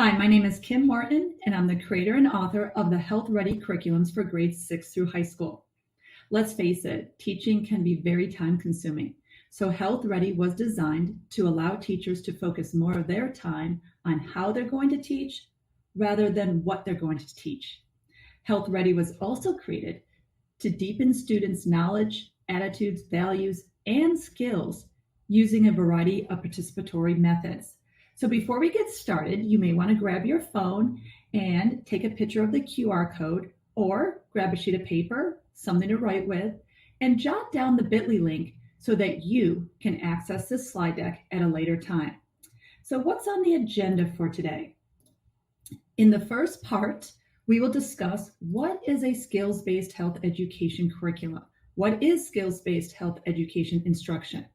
Hi, my name is Kim Martin, and I'm the creator and author of the Health Ready curriculums for grades 6 through high school. Let's face it, teaching can be very time consuming. So Health Ready was designed to allow teachers to focus more of their time on how they're going to teach rather than what they're going to teach. Health Ready was also created to deepen students' knowledge, attitudes, values, and skills using a variety of participatory methods. So before we get started, you may want to grab your phone and take a picture of the QR code or grab a sheet of paper, something to write with, and jot down the bit.ly link so that you can access this slide deck at a later time. So what's on the agenda for today? In the first part, we will discuss what is a skills-based health education curriculum. What is skills-based health education instruction?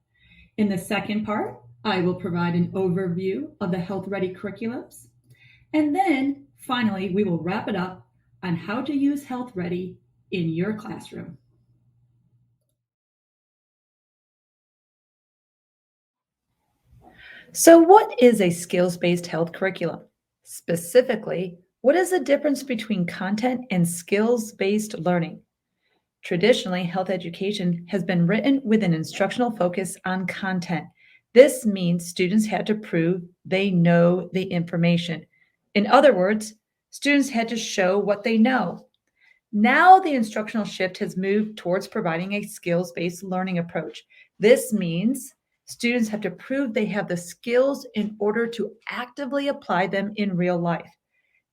In the second part, I will provide an overview of the Health Ready curriculums. And then finally, we will wrap it up on how to use Health Ready in your classroom. So what is a skills-based health curriculum? Specifically, what is the difference between content and skills-based learning? Traditionally, health education has been written with an instructional focus on content. This means students had to prove they know the information. In other words, students had to show what they know. Now the instructional shift has moved towards providing a skills-based learning approach. This means students have to prove they have the skills in order to actively apply them in real life.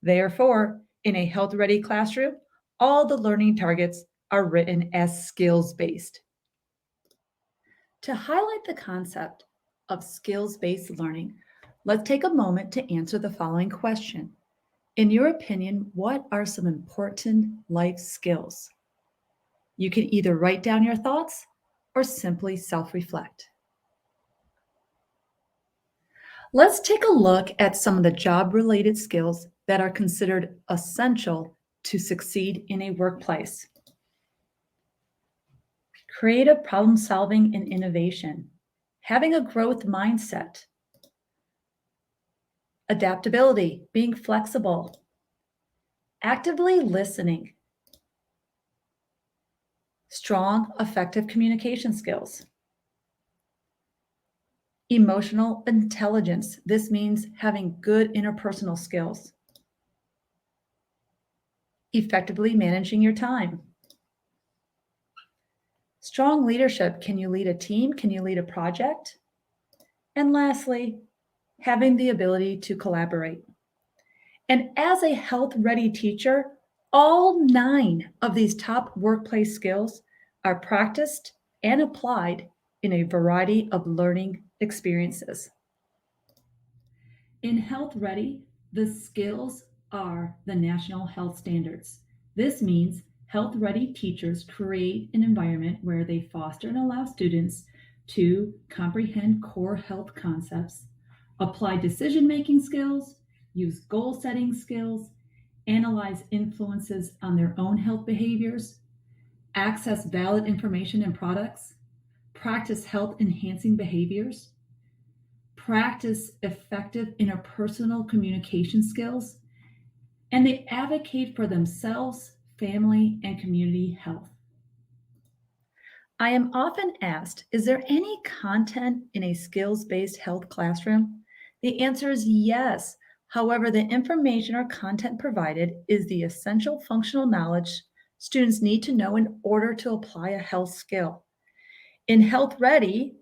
Therefore, in a health-ready classroom, all the learning targets are written as skills-based. To highlight the concept of skills-based learning, let's take a moment to answer the following question. In your opinion, what are some important life skills? You can either write down your thoughts or simply self-reflect. Let's take a look at some of the job-related skills that are considered essential to succeed in a workplace. Creative problem solving and innovation, having a growth mindset, adaptability, being flexible, actively listening, strong, effective communication skills, emotional intelligence. This means having good interpersonal skills, effectively managing your time, strong leadership. Can you lead a team? Can you lead a project? And lastly, having the ability to collaborate. And as a health-ready teacher, all 9 of these top workplace skills are practiced and applied in a variety of learning experiences. In Health Ready, the skills are the national health standards. This means health-ready teachers create an environment where they foster and allow students to comprehend core health concepts, apply decision-making skills, use goal-setting skills, analyze influences on their own health behaviors, access valid information and products, practice health-enhancing behaviors, practice effective interpersonal communication skills, and they advocate for themselves, family, and community health. I am often asked, is there any content in a skills-based health classroom? The answer is yes. However, the information or content provided is the essential functional knowledge students need to know in order to apply a health skill. In Health Ready,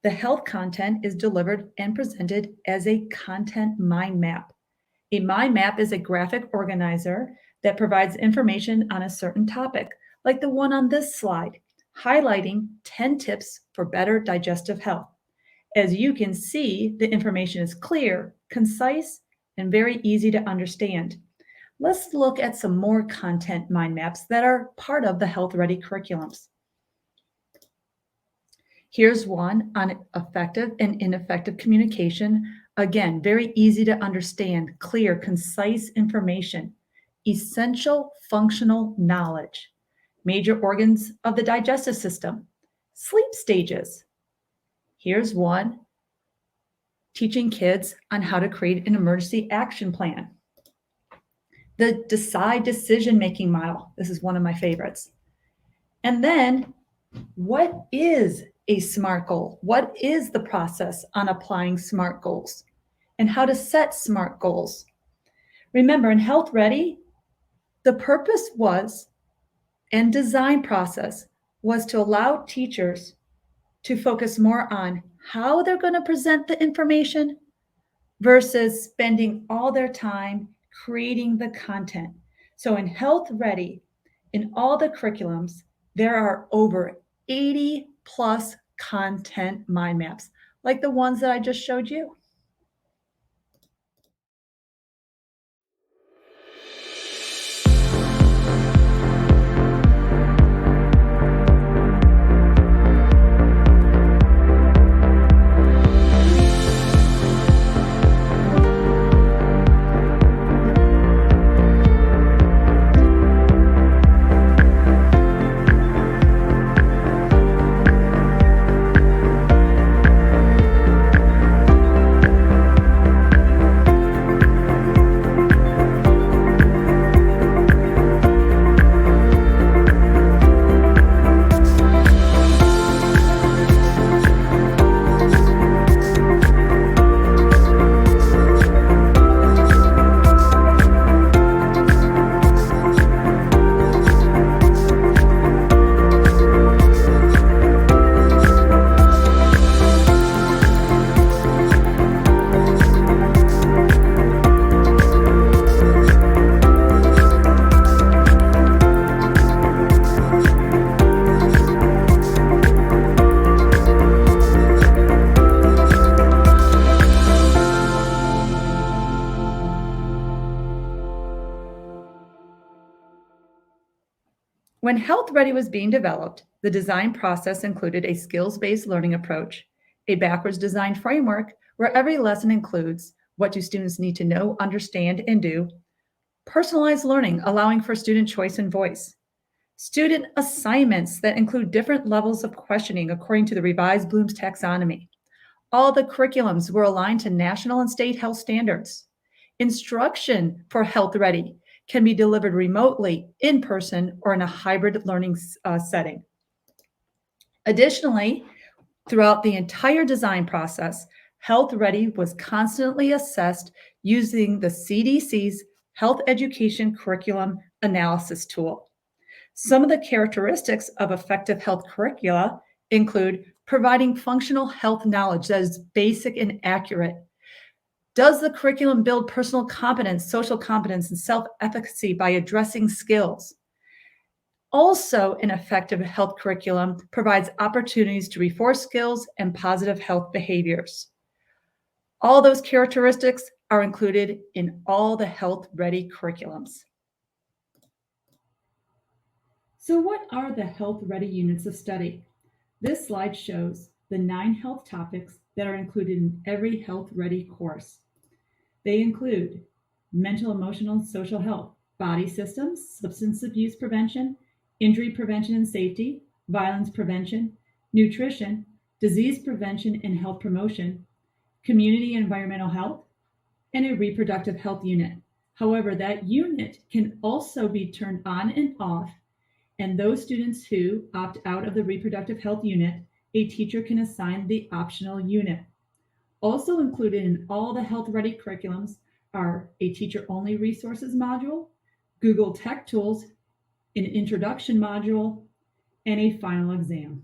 the health content is delivered and presented as a content mind map. A mind map is a graphic organizer that provides information on a certain topic, like the one on this slide, highlighting 10 tips for better digestive health. As you can see, the information is clear, concise, and very easy to understand. Let's look at some more content mind maps that are part of the Health Ready curriculums. Here's one on effective and ineffective communication. Again, very easy to understand, clear, concise information, essential functional knowledge, major organs of the digestive system, sleep stages. Here's one teaching kids on how to create an emergency action plan. The decide decision-making model. This is one of my favorites. And then, what is a SMART goal? What is the process on applying SMART goals? And how to set SMART goals? Remember, in Health Ready, the purpose was, and design process, was to allow teachers to focus more on how they're going to present the information versus spending all their time creating the content. So in Health Ready, in all the curriculums, there are over 80 plus content mind maps, like the ones that I just showed you. When Health Ready was being developed, the design process included a skills-based learning approach, a backwards design framework where every lesson includes what do students need to know, understand, and do, personalized learning allowing for student choice and voice, student assignments that include different levels of questioning according to the revised Bloom's taxonomy. All the curriculums were aligned to national and state health standards. Instruction for Health Ready can be delivered remotely, in person, or in a hybrid learning setting. Additionally, throughout the entire design process, Health Ready was constantly assessed using the CDC's Health Education Curriculum Analysis Tool. Some of the characteristics of effective health curricula include providing functional health knowledge that is basic and accurate. Does the curriculum build personal competence, social competence, and self-efficacy by addressing skills? Also, an effective health curriculum provides opportunities to reinforce skills and positive health behaviors. All those characteristics are included in all the Health Ready curriculums. So what are the Health Ready units of study? This slide shows the 9 health topics that are included in every Health Ready course. They include mental, emotional, and social health, body systems, substance abuse prevention, injury prevention and safety, violence prevention, nutrition, disease prevention and health promotion, community and environmental health, and a reproductive health unit. However, that unit can also be turned on and off, and those students who opt out of the reproductive health unit, a teacher can assign the optional unit. Also included in all the Health Ready curriculums are a teacher-only resources module, Google Tech Tools, an introduction module, and a final exam.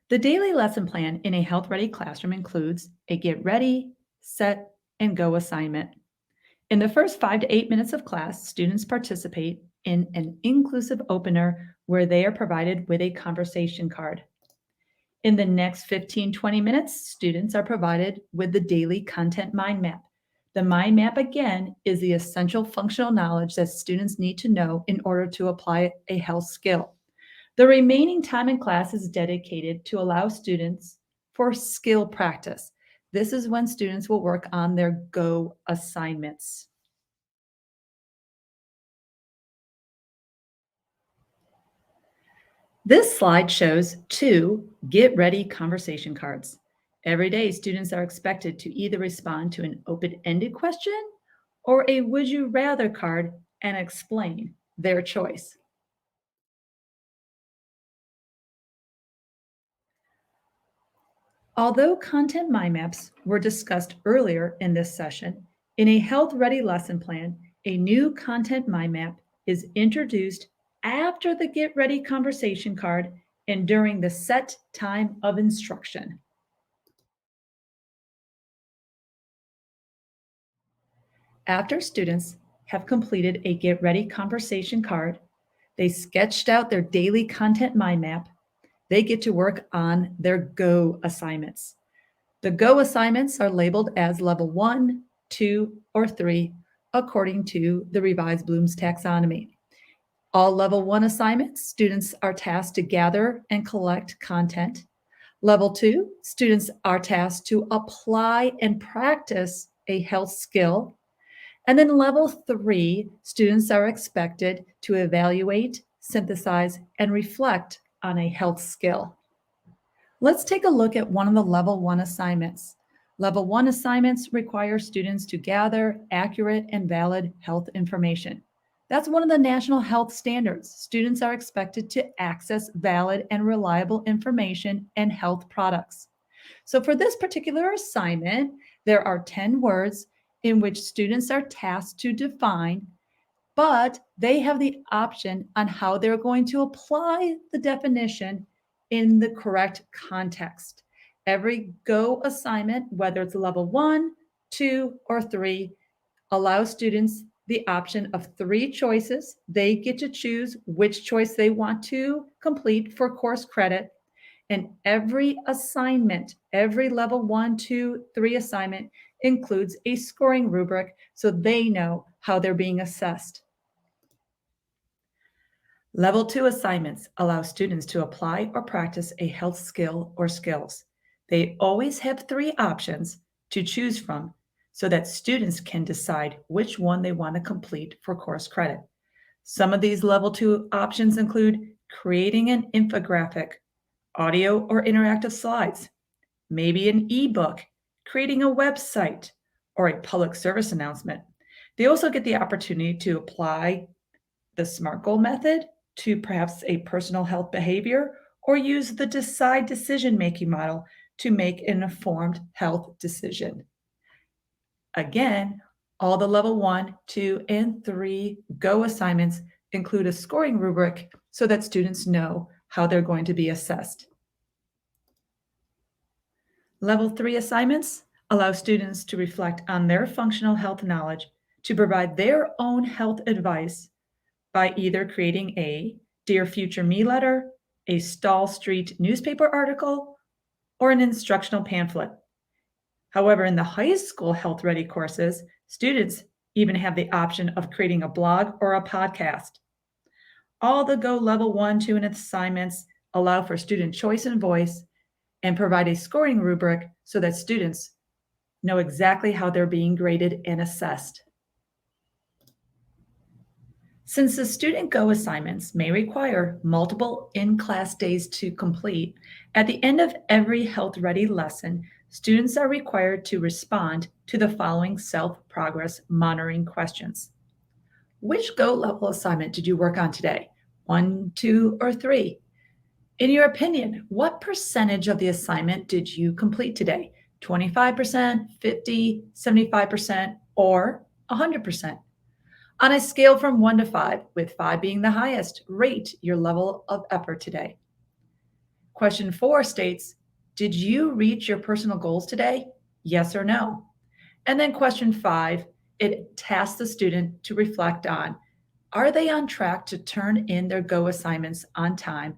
The daily lesson plan in a health ready classroom includes a get ready, set, and go assignment. In the first 5 to 8 minutes of class, students participate in an inclusive opener where they are provided with a conversation card. In the next 15 to 20 minutes, students are provided with the daily content mind map. The mind map, again, is the essential functional knowledge that students need to know in order to apply a health skill. The remaining time in class is dedicated to allow students for skill practice. This is when students will work on their go assignments. This slide shows two get ready conversation cards. Every day, students are expected to either respond to an open ended question or a would you rather card and explain their choice. Although content mind maps were discussed earlier in this session, in a health ready lesson plan, a new content mind map is introduced after the get ready conversation card and during the set time of instruction. After students have completed a get ready conversation card, they sketched out their daily content mind map, they get to work on their go assignments. The go assignments are labeled as level 1, 2, or 3 according to the revised Bloom's taxonomy. All level 1 assignments, students are tasked to gather and collect content. Level 2, students are tasked to apply and practice a health skill. And then level 3, students are expected to evaluate, synthesize, and reflect on a health skill. Let's take a look at one of the level 1 assignments. Level 1 assignments require students to gather accurate and valid health information. That's one of the national health standards. Students are expected to access valid and reliable information and health products. So for this particular assignment, there are 10 words in which students are tasked to define, but they have the option on how they're going to apply the definition in the correct context. Every go assignment, whether it's level 1, 2, or 3, allows students the option of 3 choices. They get to choose which choice they want to complete for course credit. And every assignment, every level 1, 2, 3 assignment includes a scoring rubric so they know how they're being assessed. Level 2 assignments allow students to apply or practice a health skill or skills. They always have 3 options to choose from so that students can decide which one they want to complete for course credit. Some of these level 2 options include creating an infographic, audio or interactive slides, maybe an ebook, creating a website, or a public service announcement. They also get the opportunity to apply the SMART goal method to perhaps a personal health behavior or use the decide decision making model to make an informed health decision. Again, all the level 1, 2, and 3 go assignments include a scoring rubric so that students know how they're going to be assessed. Level 3 assignments allow students to reflect on their functional health knowledge to provide their own health advice by either creating a Dear Future Me letter, a Stall Street newspaper article, or an instructional pamphlet. However, in the high school health ready courses, students even have the option of creating a blog or a podcast. All the Go Level 1, 2, and assignments allow for student choice and voice and provide a scoring rubric so that students know exactly how they're being graded and assessed. Since the student Go assignments may require multiple in-class days to complete, at the end of every health ready lesson, students are required to respond to the following self-progress monitoring questions. Which Go level assignment did you work on today? 1, 2, or 3? In your opinion, what percentage of the assignment did you complete today? 25%, 50, 75%, or 100%? On a scale from 1 to 5, with 5 being the highest, rate your level of effort today. Question 4 states, did you reach your personal goals today? Yes or no? And then question 5, it tasks the student to reflect on, are they on track to turn in their go assignments on time?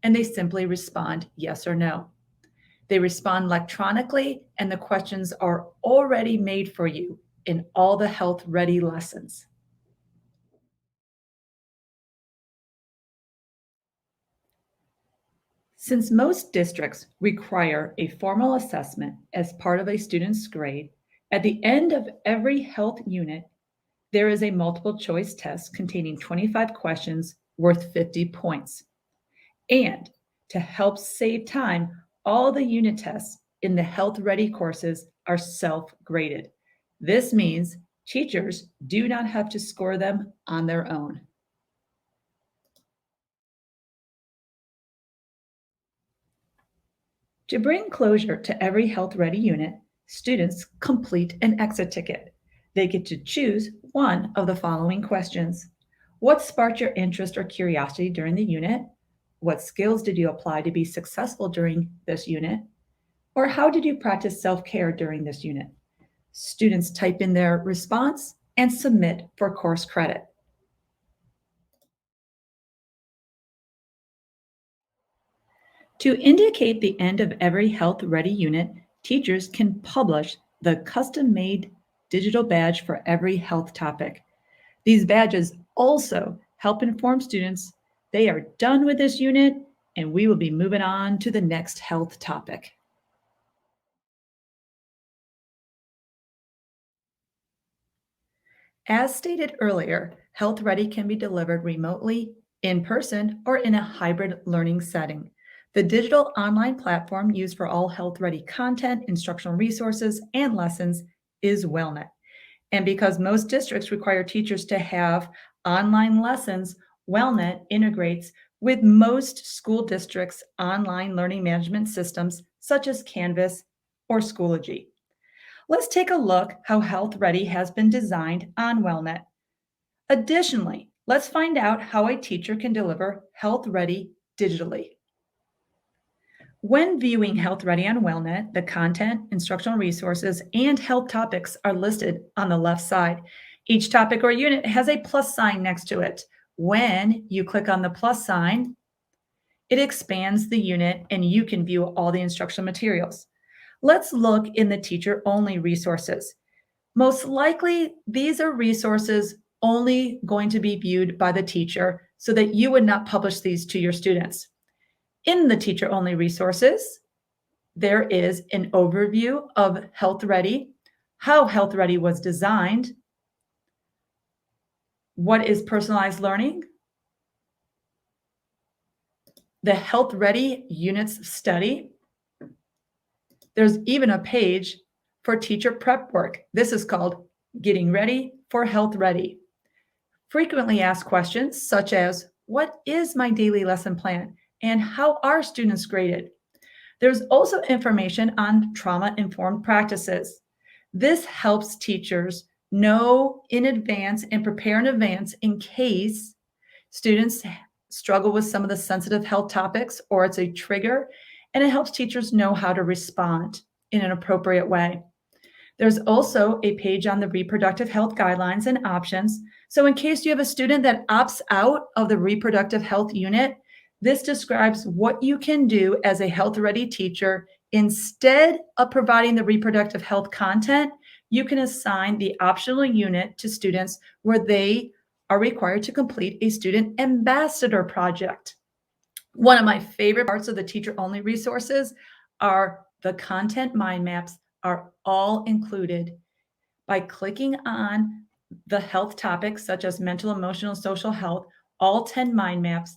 And they simply respond yes or no. They respond electronically, and the questions are already made for you in all the health ready lessons. Since most districts require a formal assessment as part of a student's grade, at the end of every health unit, there is a multiple choice test containing 25 questions worth 50 points. And to help save time, all the unit tests in the health ready courses are self graded. This means teachers do not have to score them on their own. To bring closure to every health ready unit, students complete an exit ticket. They get to choose one of the following questions. What sparked your interest or curiosity during the unit? What skills did you apply to be successful during this unit? Or how did you practice self care during this unit? Students type in their response and submit for course credit. To indicate the end of every health ready unit, teachers can publish the custom made digital badge for every health topic. These badges also help inform students they are done with this unit and we will be moving on to the next health topic. As stated earlier, Health Ready can be delivered remotely, in person, or in a hybrid learning setting. The digital online platform used for all Health Ready content, instructional resources, and lessons is WellNet. And because most districts require teachers to have online lessons, WellNet integrates with most school districts' online learning management systems, such as Canvas or Schoology. Let's take a look how Health Ready has been designed on WellNet. Additionally, let's find out how a teacher can deliver Health Ready digitally. When viewing Health Ready on WellNet, the content, instructional resources, and health topics are listed on the left side. Each topic or unit has a plus sign next to it. When you click on the plus sign, it expands the unit and you can view all the instructional materials. Let's look in the teacher-only resources. Most likely, these are resources only going to be viewed by the teacher so that you would not publish these to your students. In the teacher-only resources, there is an overview of Health Ready, how Health Ready was designed, what is personalized learning, the Health Ready units study. There's even a page for teacher prep work. This is called Getting Ready for Health Ready. Frequently asked questions such as, what is my daily lesson plan and how are students graded? There's also information on trauma-informed practices. This helps teachers know in advance and prepare in advance in case students struggle with some of the sensitive health topics or it's a trigger, and it helps teachers know how to respond in an appropriate way. There's also a page on the reproductive health guidelines and options. So in case you have a student that opts out of the reproductive health unit, this describes what you can do as a health ready teacher. Instead of providing the reproductive health content, you can assign the optional unit to students where they are required to complete a student ambassador project. One of my favorite parts of the teacher-only resources are the content mind maps are all included. By clicking on the health topics such as mental, emotional, social health, all 10 mind maps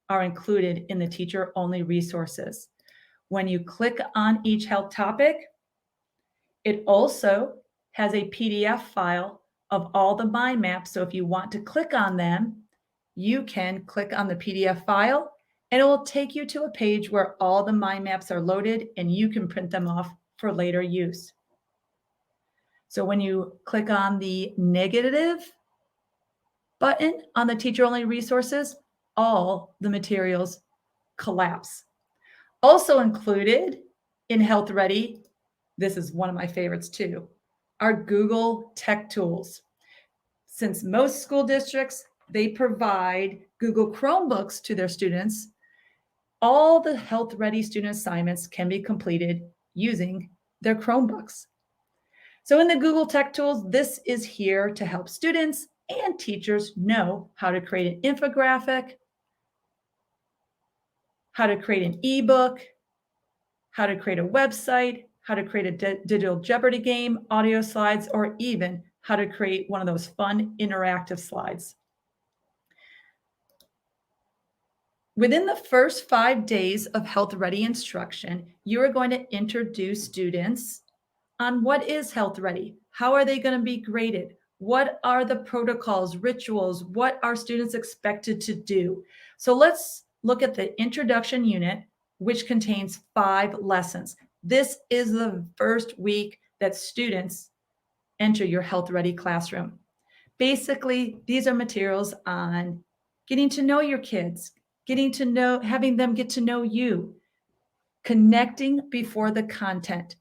are included in the teacher-only resources. When you click on each health topic, it also has a PDF file of all the mind maps. So if you want to click on them, you can click on the PDF file and it will take you to a page where all the mind maps are loaded and you can print them off for later use. So when you click on the negative button on the teacher-only resources, all the materials collapse. Also included in Health Ready, this is one of my favorites too, are Google Tech Tools. Since most school districts, they provide Google Chromebooks to their students, all the Health Ready student assignments can be completed using their Chromebooks. So in the Google Tech Tools, this is here to help students and teachers know how to create an infographic, how to create an ebook, how to create a website, how to create a digital Jeopardy game, audio slides, or even how to create one of those fun interactive slides. Within the first 5 days of Health Ready instruction, you are going to introduce students on what is Health Ready, how are they going to be graded, what are the protocols, rituals, what are students expected to do. So let's look at the introduction unit, which contains 5 lessons. This is the first week that students enter your Health Ready classroom. Basically, these are materials on getting to know your kids, having them get to know you, connecting before the content.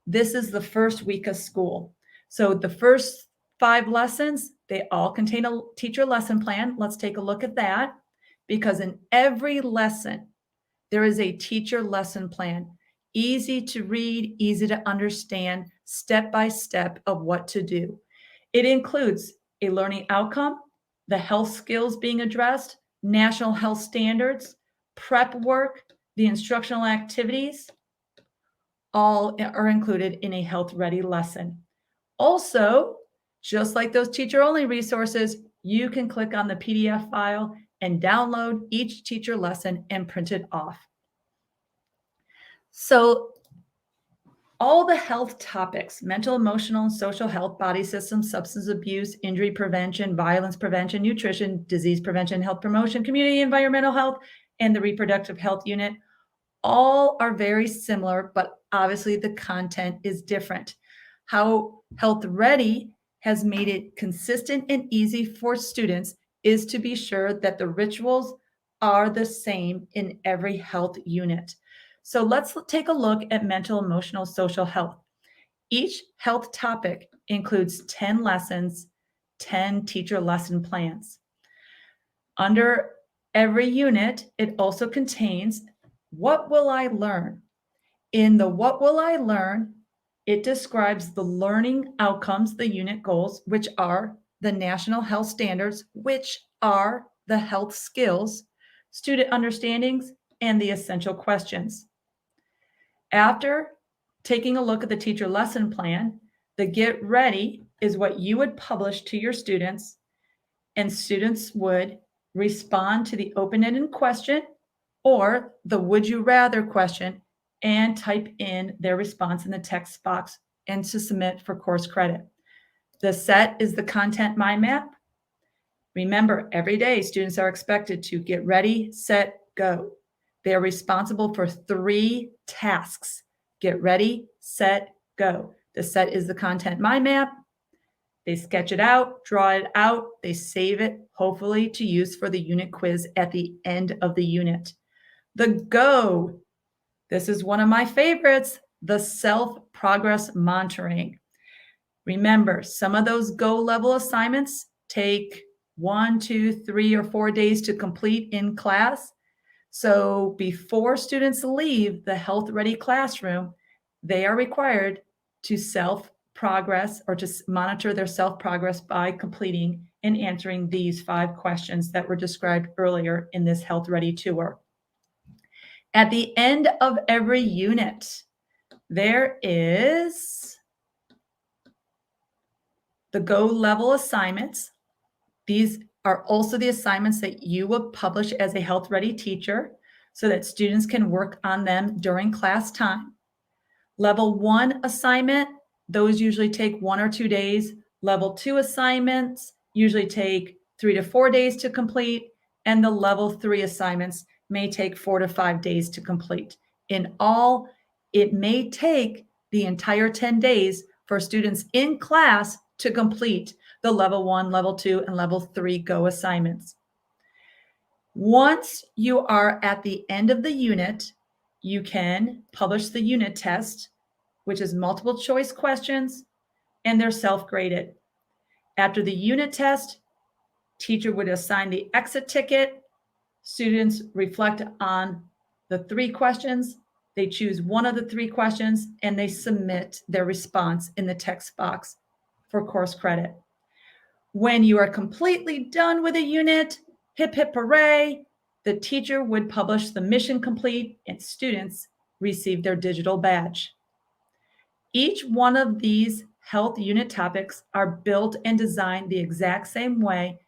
This is the first week of school. So the first 5 lessons, they all contain a teacher lesson plan. Let's take a look at that, because in every lesson, there is a teacher lesson plan. Easy to read, easy to understand, step by step of what to do. It includes a learning outcome, the health skills being addressed, national health standards, prep work, the instructional activities, all are included in a Health Ready lesson. Also, just like those teacher-only resources, you can click on the PDF file and download each teacher lesson and print it off. So all the health topics, mental, emotional, and social health, body systems, substance abuse, injury prevention, violence prevention, nutrition, disease prevention, health promotion, community environmental health, and the reproductive health unit, all are very similar, but obviously the content is different. How Health Ready has made it consistent and easy for students is to be sure that the rituals are the same in every health unit. So let's take a look at mental, emotional, social health. Each health topic includes 10 lessons, 10 teacher lesson plans. Under every unit, it also contains what will I learn? In the what will I learn, it describes the learning outcomes, the unit goals, which are the national health standards, which are the health skills, student understandings, and the essential questions. After taking a look at the teacher lesson plan, the get ready is what you would publish to your students, and students would respond to the open-ended question or the would you rather question and type in their response in the text box and to submit for course credit. The set is the content mind map. Remember, every day students are expected to get ready, set, go. They are responsible for 3 tasks. Get ready, set, go. The set is the content mind map. They sketch it out, draw it out, they save it, hopefully to use for the unit quiz at the end of the unit. The go, this is one of my favorites, the self-progress monitoring. Remember, some of those go level assignments take 1, 2, 3, or 4 days to complete in class. So before students leave the Health Ready classroom, they are required to self-progress or to monitor their self-progress by completing and answering these 5 questions that were described earlier in this Health Ready tour. At the end of every unit, there is the go level assignments. These are also the assignments that you will publish as a Health Ready teacher so that students can work on them during class time. Level 1 assignment, those usually take 1 or 2 days. Level 2 assignments usually take 3 to 4 days to complete, and the level 3 assignments may take 4 to 5 days to complete. In all, it may take the entire 10 days for students in class to complete the level 1, level 2, and level 3 go assignments. Once you are at the end of the unit, You can publish the unit test, which is multiple choice questions, and they're self-graded. After the unit test, teacher would assign the exit ticket. Students reflect on the 3 questions. They choose one of the 3 questions and they submit their response in the text box for course credit. When you are completely done with a unit, hip hip hooray, the teacher would publish the mission complete and students receive their digital badge. Each one of these health unit topics are built and designed the exact same way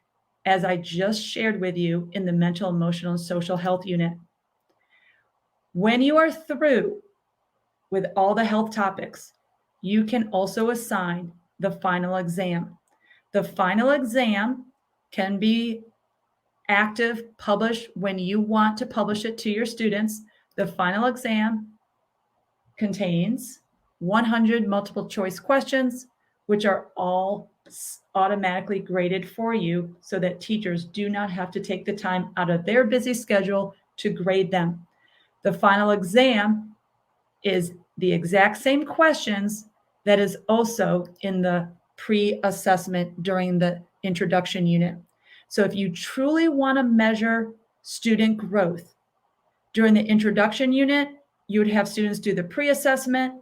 as I just shared with you in the mental, emotional, and social health unit. When you are through with all the health topics, you can also assign the final exam. The final exam can be active, published when you want to publish it to your students. The final exam contains 100 multiple choice questions, which are all automatically graded for you so that teachers do not have to take the time out of their busy schedule to grade them. The final exam is the exact same questions that is also in the pre-assessment during the introduction unit. So if you truly want to measure student growth during the introduction unit, you would have students do the pre-assessment.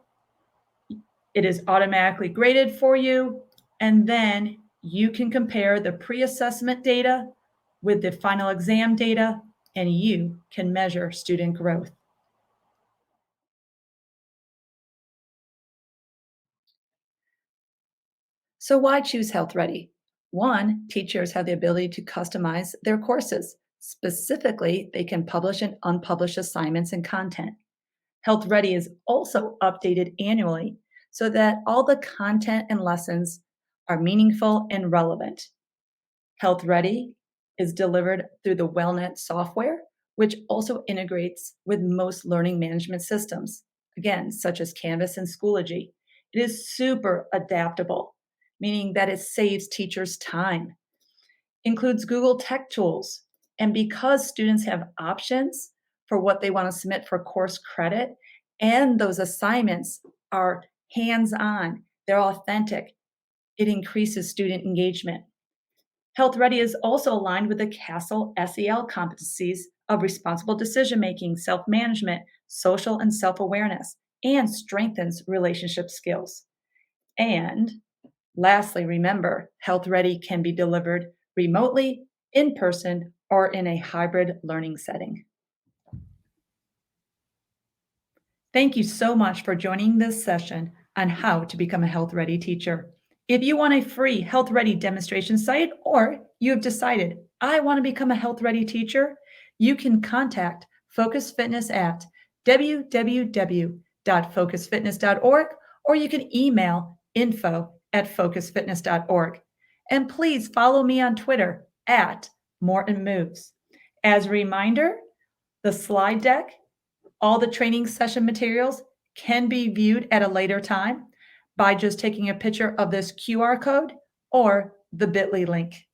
It is automatically graded for you, and then you can compare the pre-assessment data with the final exam data, and you can measure student growth. So why choose Health Ready? One, teachers have the ability to customize their courses. Specifically, they can publish and unpublish assignments and content. Health Ready is also updated annually so that all the content and lessons are meaningful and relevant. Health Ready is delivered through the WellNet software, which also integrates with most learning management systems, again, such as Canvas and Schoology. It is super adaptable, meaning that it saves teachers time, includes Google Tech Tools, and because students have options for what they want to submit for course credit, and those assignments are hands-on, they're authentic, it increases student engagement. Health Ready is also aligned with the CASEL SEL competencies of responsible decision making, self management, social and self awareness, and strengthens relationship skills. And lastly, remember, Health Ready can be delivered remotely, in person, or in a hybrid learning setting. Thank you so much for joining this session on how to become a Health Ready teacher. If you want a free Health Ready demonstration site, or you have decided, I want to become a Health Ready teacher, you can contact Focus Fitness at www.focusfitness.org, or you can email info@focusfitness.org. And please follow me on Twitter at Morton Moves. As a reminder, the slide deck, all the training session materials can be viewed at a later time by just taking a picture of this QR code or the bit.ly link.